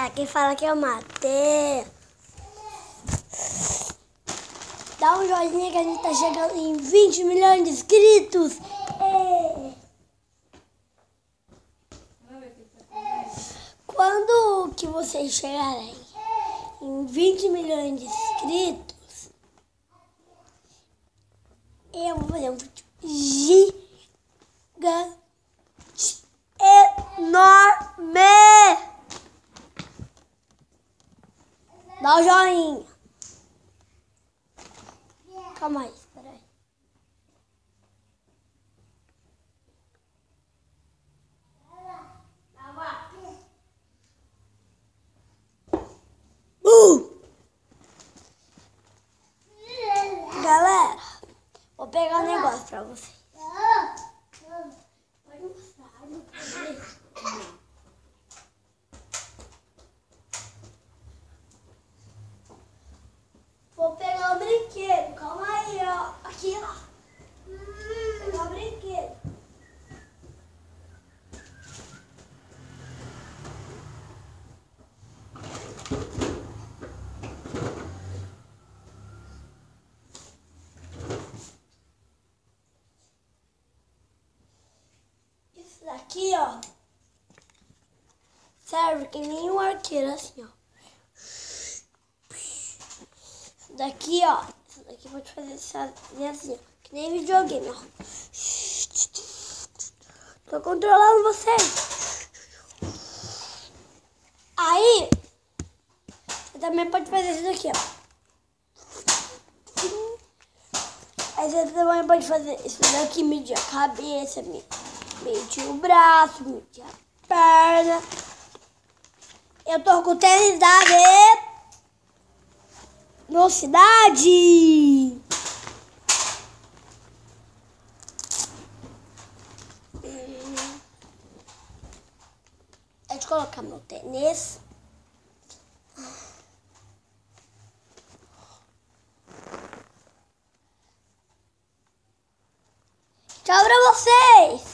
galera, quem fala aqui é o Matheus. Dá um joinha que a gente tá chegando em 20 milhões de inscritos. Quando que vocês chegarem em 20 milhões de inscritos, eu vou fazer um vídeo gigante, enorme. Dá o joinha. Calma aí, espera aí. Galera, vou pegar um negócio pra vocês. Pode mostrar. Vou pegar o brinquedo, calma aí, ó. Aqui, ó. Vou pegar o brinquedo. Isso daqui, ó, serve que nem um arqueiro, assim, ó. Isso daqui, ó. Isso daqui pode fazer assim, ó. Que nem videogame, ó. Tô controlando vocês. Aí, você também pode fazer isso daqui, ó. Aí você também pode fazer isso daqui, medir a cabeça, medir o braço, medir a perna. Eu tô com tênis da velocidade. Deixa eu colocar meu tênis. Tchau pra vocês!